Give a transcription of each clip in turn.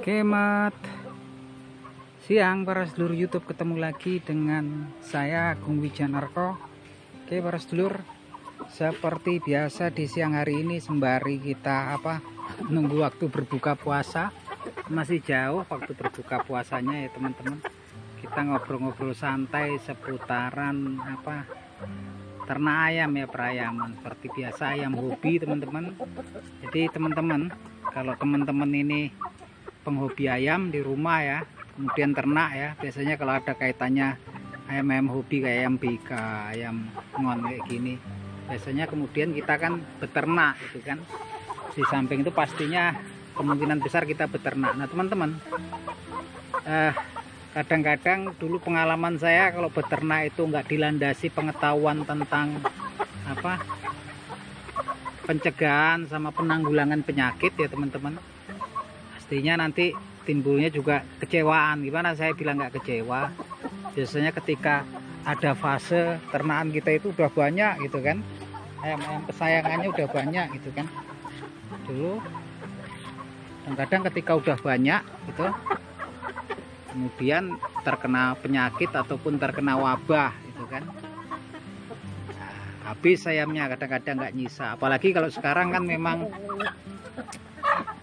Kemat siang para sedulur YouTube, ketemu lagi dengan saya Agung Wijanarko. Oke para sedulur, seperti biasa di siang hari ini sembari kita nunggu waktu berbuka puasa, masih jauh waktu berbuka puasanya ya teman-teman. Kita ngobrol-ngobrol santai seputaran ternak ayam ya, perayaman seperti biasa, ayam hobi teman-teman. Jadi teman-teman, kalau teman-teman ini penghobi ayam di rumah ya, kemudian ternak ya, biasanya kalau ada kaitannya ayam-ayam hobi kayak ayam BK, ayam ngon kayak gini, biasanya kemudian kita kan beternak gitu kan. Di samping itu pastinya kemungkinan besar kita beternak. Nah teman-teman, kadang-kadang dulu pengalaman saya kalau beternak itu nggak dilandasi pengetahuan tentang pencegahan sama penanggulangan penyakit ya teman-teman, pastinya nanti timbulnya juga kecewaan. Gimana saya bilang nggak kecewa? Biasanya ketika ada fase ternakan kita itu udah banyak gitu kan, ayam-ayam kesayangannya udah banyak gitu kan dulu, dan kadang ketika udah banyak gitu kemudian terkena penyakit ataupun terkena wabah gitu kan, habis ayamnya kadang-kadang nggak nyisa. Apalagi kalau sekarang kan memang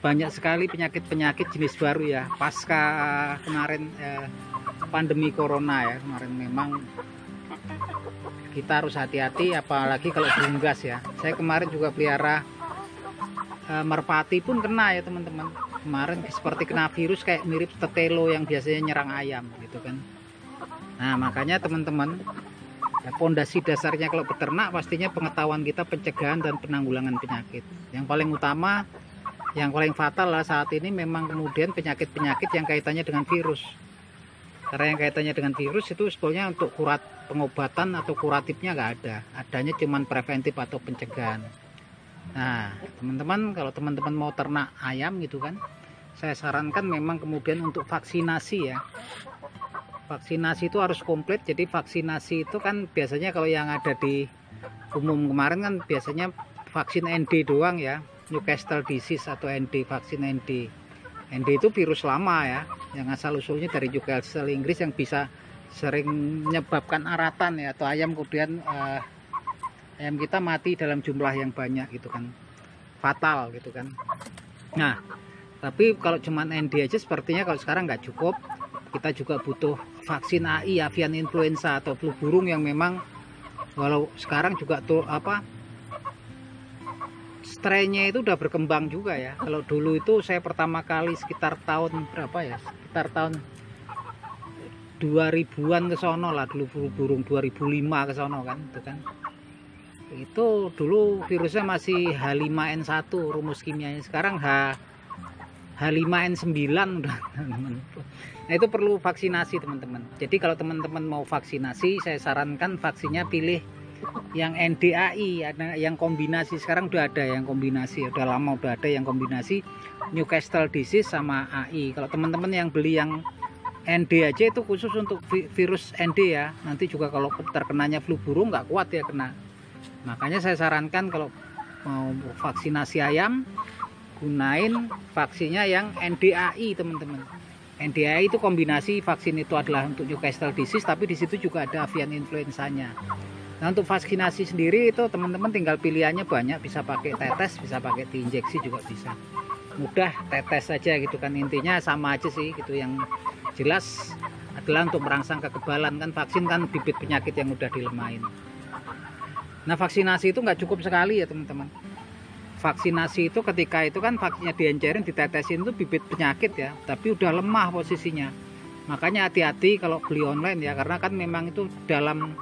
banyak sekali penyakit-penyakit jenis baru ya, pasca kemarin pandemi corona ya kemarin, memang kita harus hati-hati, apalagi kalau berunggas ya. Saya kemarin juga pelihara merpati pun kena ya teman-teman, kemarin seperti kena virus kayak mirip tetelo yang biasanya nyerang ayam gitu kan. Nah makanya teman-teman, pondasi dasarnya kalau beternak pastinya pengetahuan kita pencegahan dan penanggulangan penyakit. Yang paling utama, yang paling fatal lah saat ini memang kemudian penyakit-penyakit yang kaitannya dengan virus. Karena yang kaitannya dengan virus itu sebetulnya untuk pengobatan atau kuratifnya nggak ada, adanya cuman preventif atau pencegahan. Nah teman-teman, kalau teman-teman mau ternak ayam gitu kan, saya sarankan memang kemudian untuk vaksinasi ya. Vaksinasi itu harus komplit. Jadi vaksinasi itu kan biasanya kalau yang ada di umum kemarin kan biasanya vaksin ND doang ya, Newcastle disease atau ND, vaksin ND. ND itu virus lama ya, yang asal usulnya dari Newcastle Inggris, yang bisa sering menyebabkan aratan ya, atau ayam kemudian ayam kita mati dalam jumlah yang banyak gitu kan, fatal gitu kan. Nah tapi kalau cuman ND aja sepertinya kalau sekarang nggak cukup. Kita juga butuh vaksin AI, avian influenza atau flu burung, yang memang walau sekarang juga tuh strainnya itu udah berkembang juga ya. Kalau dulu itu saya pertama kali sekitar tahun berapa ya, sekitar tahun 2000-an ke sono lah, dulu flu burung 2005 ke sono kan, itu kan. Itu dulu virusnya masih H5N1 rumus kimianya, sekarang H5N9 udah teman-teman. Nah itu perlu vaksinasi teman-teman. Jadi kalau teman-teman mau vaksinasi, saya sarankan vaksinnya pilih yang NDAI, ada yang kombinasi. Sekarang udah ada yang kombinasi, udah lama udah ada yang kombinasi Newcastle disease sama AI. Kalau teman-teman yang beli yang ND aja itu khusus untuk virus ND ya. Nanti juga kalau terkenanya flu burung nggak kuat ya kena. Makanya saya sarankan kalau mau vaksinasi ayam, gunain vaksinnya yang NDAI teman-teman. NDAI itu kombinasi vaksin, itu adalah untuk Newcastle disease, tapi di situ juga ada avian influenzanya. Nah untuk vaksinasi sendiri itu teman-teman tinggal pilihannya banyak, bisa pakai tetes, bisa pakai diinjeksi juga bisa. Mudah, tetes saja gitu kan, intinya sama aja sih gitu. Yang jelas adalah untuk merangsang kekebalan kan, vaksin kan bibit penyakit yang udah dilemahin. Nah vaksinasi itu nggak cukup sekali ya teman-teman. Vaksinasi itu ketika itu kan vaksinnya diencerin, ditetesin itu bibit penyakit ya, tapi udah lemah posisinya. Makanya hati-hati kalau beli online ya, karena kan memang itu dalam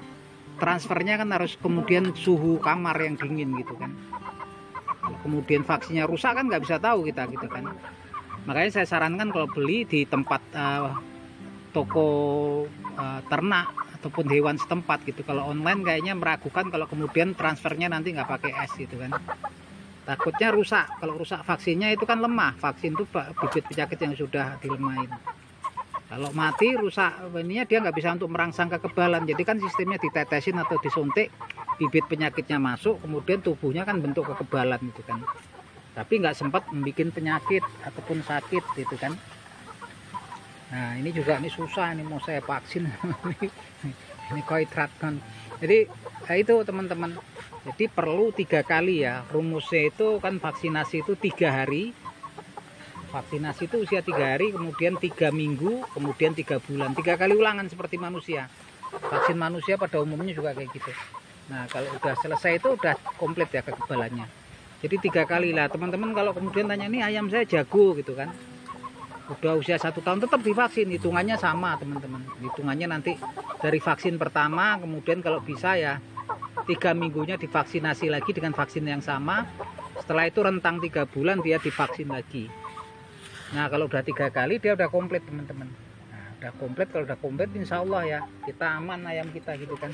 transfernya kan harus kemudian suhu kamar yang dingin gitu kan. Kalau kemudian vaksinnya rusak kan nggak bisa tahu kita gitu kan. Makanya saya sarankan kalau beli di tempat toko ternak ataupun hewan setempat gitu. Kalau online kayaknya meragukan kalau kemudian transfernya nanti nggak pakai es gitu kan. Takutnya rusak. Kalau rusak vaksinnya itu kan lemah. Vaksin itu bibit penyakit yang sudah dilemahin. Kalau mati rusak ininya, dia nggak bisa untuk merangsang kekebalan. Jadi kan sistemnya ditetesin atau disuntik, bibit penyakitnya masuk, kemudian tubuhnya kan bentuk kekebalan gitu kan. Tapi nggak sempat membuat penyakit ataupun sakit gitu kan. Nah ini juga ini susah, ini mau saya vaksin. Ini koitrat kan. Jadi itu teman-teman, jadi perlu 3 kali ya. Rumusnya itu kan vaksinasi itu 3 hari, vaksinasi itu usia 3 hari, kemudian 3 minggu, kemudian 3 bulan, 3 kali ulangan seperti manusia. Vaksin manusia pada umumnya juga kayak gitu. Nah kalau udah selesai itu udah komplit ya kekebalannya. Jadi 3 kali lah teman-teman. Kalau kemudian tanya, ini ayam saya jago gitu kan, udah usia 1 tahun, tetap divaksin, hitungannya sama teman-teman. Hitungannya nanti dari vaksin pertama, kemudian kalau bisa ya 3 minggunya divaksinasi lagi dengan vaksin yang sama. Setelah itu rentang 3 bulan dia divaksin lagi. Nah kalau udah 3 kali dia udah komplit teman-teman. Nah udah komplit, kalau udah komplit insya Allah ya kita aman ayam kita gitu kan.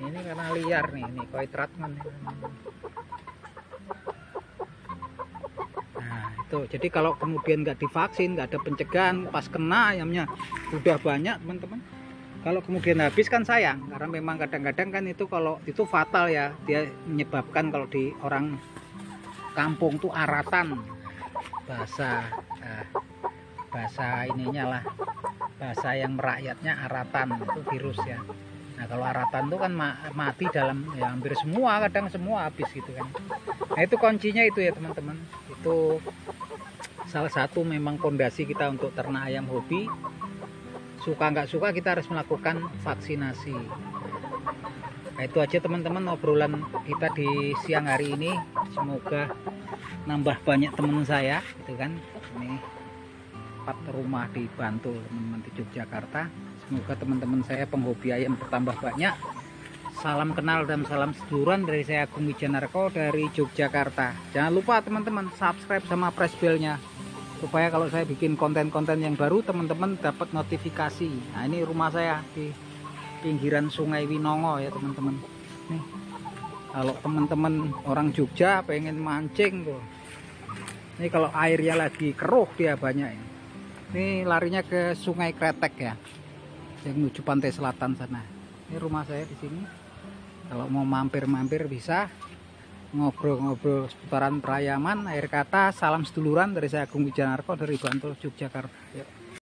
Ini karena liar nih, ini koitratman. Tuh, jadi kalau kemudian nggak divaksin, nggak ada pencegahan, pas kena ayamnya udah banyak teman-teman. Kalau kemudian habis kan sayang, karena memang kadang-kadang kan itu kalau itu fatal ya, dia menyebabkan kalau di orang kampung tuh aratan, bahasa ininya lah, bahasa yang merakyatnya aratan, itu virus ya. Nah kalau aratan tuh kan mati dalam ya hampir semua, kadang semua habis gitu kan. Nah itu kuncinya itu ya teman-teman, itu salah satu memang fondasi kita untuk ternak ayam hobi. Suka nggak suka kita harus melakukan vaksinasi. Nah itu aja teman-teman obrolan kita di siang hari ini. Semoga nambah banyak teman saya gitu kan. Ini 4 rumah di Bantul teman-teman di Yogyakarta. Semoga teman-teman saya penghobi ayam bertambah banyak. Salam kenal dan salam seduluran dari saya, Agung Wijanarko dari Yogyakarta. Jangan lupa teman-teman subscribe sama press bell-nya, supaya kalau saya bikin konten-konten yang baru teman-teman dapat notifikasi. Nah ini rumah saya di pinggiran Sungai Winongo ya teman-teman. Nih kalau teman-teman orang Jogja pengen mancing tuh, ini kalau airnya lagi keruh dia banyak ini. Ini larinya ke Sungai Kretek ya, yang menuju pantai selatan sana. Ini rumah saya di sini. Kalau mau mampir-mampir bisa ngobrol-ngobrol seputaran perayaman, air kata, salam seduluran dari saya, Agung Wijanarko dari Bantul, Yogyakarta. Yuk.